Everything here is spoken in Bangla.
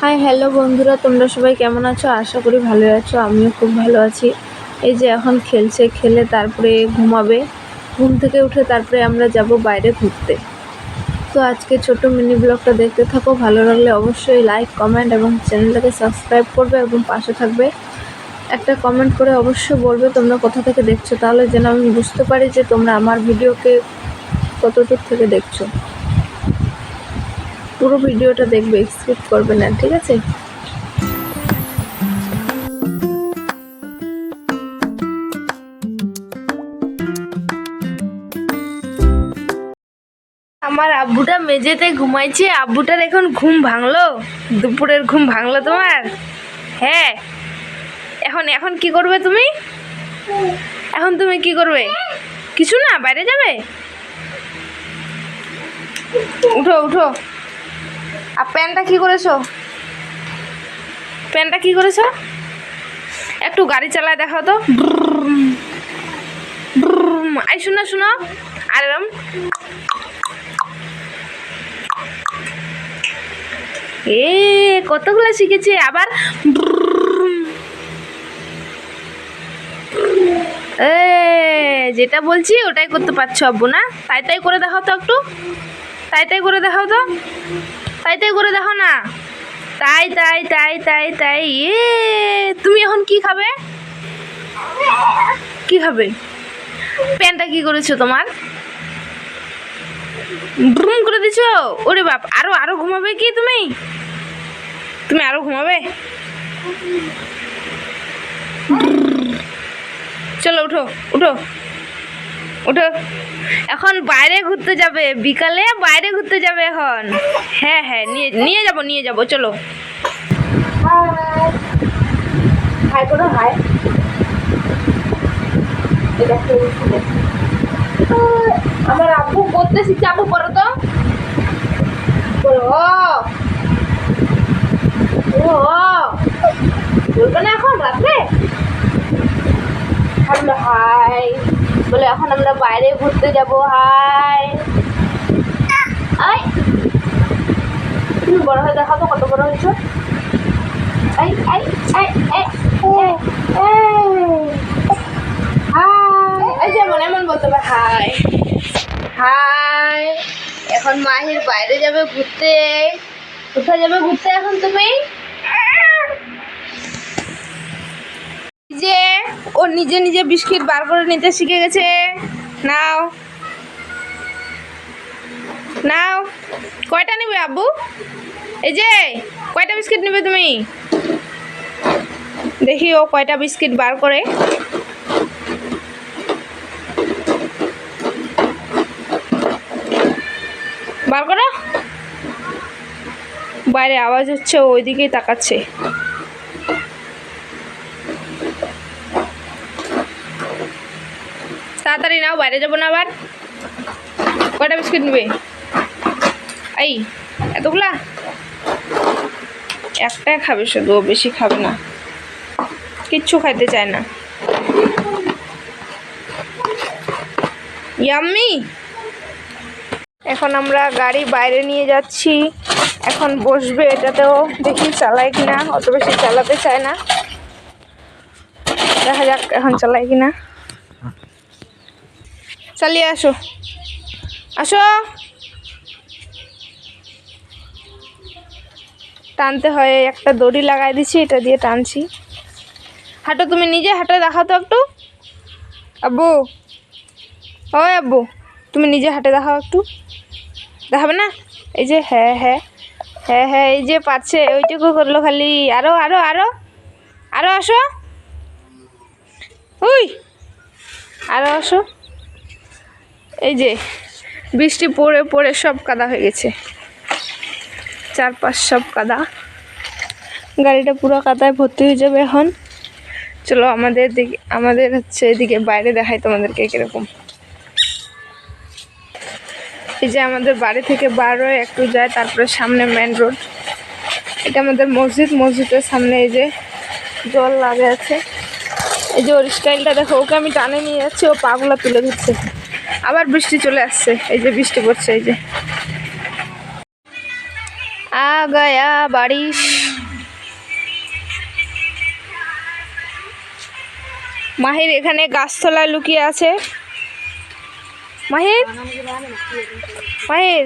হাই হ্যালো বন্ধুরা, তোমরা সবাই কেমন আছো? আশা করি ভালো আছো। আমিও খুব ভালো আছি। এই যে এখন খেলছে, খেলে তারপরে ঘুমাবে। ঘুম থেকে উঠে তারপরে আমরা যাব বাইরে ঘুরতে। তো আজকে ছোট মিনি ব্লগটা দেখতে থাকো। ভালো লাগলে অবশ্যই লাইক, কমেন্ট এবং চ্যানেলটাকে সাবস্ক্রাইব করবে এবং পাশে থাকবে। একটা কমেন্ট করে অবশ্যই বলবে তোমরা কোথা থেকে দেখছো, তাহলে যেন আমি বুঝতে পারি যে তোমরা আমার ভিডিওকে কতদূর থেকে দেখছো। পুরো ভিডিওটা দেখবে, স্কিপ করবে না, ঠিক আছে? আমার আব্বুটা মেঝেতে ঘুমাইছে। আব্বুটার এখন ঘুম ভাঙলো, দুপুরের ঘুম ভাঙলো তোমার? হ্যাঁ। এখন এখন কি করবে তুমি? এখন তুমি কি করবে? কিছু না, বাইরে যাবে? উঠো উঠো। আর প্যান্টটা কি করেছো? প্যান্টটা কি করেছো? একটু গাড়ি চালায় দেখাও তো। আই শোনো শোনো, আরাম। কতগুলা শিখেছে আবার। যেটা বলছি ওটাই করতে পারছো আব্বু না? তাই তাই করে দেখাও তো একটু। তাই তাই করে দেখাও তো। তাই তাই করে দেখাও না। তাই তাই তাই তাই তাই। তুমি এখন কি খাবে? কি খাবে? প্যান্টটা কি করেছো তোমার? ব্রুম করে দিছো? ওরে বাপ, আরো আরো ঘুমাবে কি তুমি? তুমি আরো ঘুমাবে? চলো উঠো উঠো উঠো। এখন বাইরে ঘুরতে যাবে, বিকালে বাইরে ঘুরতে যাবে এখন। হ্যাঁ হ্যাঁ, নিয়ে নিয়ে যাবো নিয়ে যাবো, চলো। হাই করো, হাই। আমার আব্বু করতে শিখছে। আব্বু করো তো, করো। ও বলবে না এখন রাত্রে? আমরা হাই বলে এখন আমরা বাইরে ঘুরতে যাব। হাই। আই, তুমি বড় হয়ে দেখাও তো কত বড় হয়েছো। আই আই আই আই। হাই, যেমন এমন বলতে হবে হাই। হাই। এখন মাহির বাইরে যাবে ঘুরতে। কোথায় যাবে ঘুরতে এখন তুমি? যে ও নিজে নিজে বিস্কিট বার করে নিতে শিখে গেছে। নাও নাও। কয়টা নেবে আব্বু? এই যে কয়টা বিস্কিট নেবে তুমি? দেখি ও কয়টা বিস্কিট বার করে। বার করো। বাইরে আওয়াজ হচ্ছে, ওইদিকেই তাকাচ্ছে। তাড়াতাড়ি নাও, বাইরে যাবো না আবার। কয়টা বিস্কিট নেবে? এই এতগুলা? একটাই খাবে শুধু, বেশি খাবে না, কিচ্ছু খাইতে চায় না। ইয়াম্মি। এখন আমরা গাড়ি বাইরে নিয়ে যাচ্ছি, এখন বসবে এটাতেও। দেখি চালায় কিনা, অত বেশি চালাতে চায় না, দেখা যাক এখন চালায় কিনা। চালিয়ে আসো, আসো। টানতে হয়, একটা দড়ি লাগাই দিছি, এটা দিয়ে টানছি। হাঁটো, তুমি নিজে হাঁটো, দেখাও তো একটু। আব্বু, ওই আব্বু, তুমি নিজে হাঁটে দেখাও একটু। দেখাবে না? এই যে হ্যাঁ হ্যাঁ হ্যাঁ হ্যাঁ, এই যে পাচ্ছে, ওইটুকু করলো খালি। আরো আরো আরো আরো আসো। উই, আরো আসো। এই যে বৃষ্টি পড়ে পড়ে সব কাদা হয়ে গেছে, চারপাশ সব কাদা। গাড়িটা পুরো কাদায় ভর্তি হয়ে যাবে এখন। চলো আমাদের দিকে, আমাদের হচ্ছে এদিকে বাইরে দেখাই তোমাদেরকে কিরকম। এই যে আমাদের বাড়ি থেকে বার হয়ে একটু যায়, তারপরে সামনে মেন রোড। এটা আমাদের মসজিদ, মসজিদের সামনে এই যে জল লাগে আছে। এই যে ওর স্টাইলটা দেখো, ওকে আমি টানে নিয়ে যাচ্ছি, ও পাগুলা তুলে ধরছে। আবার বৃষ্টি চলে আসছে, এই যে বৃষ্টি পড়ছে। এই যে আ গায়া বারিশ। মাহির এখানে গাছতলায় লুকিয়ে আছে। মাহির, মাহির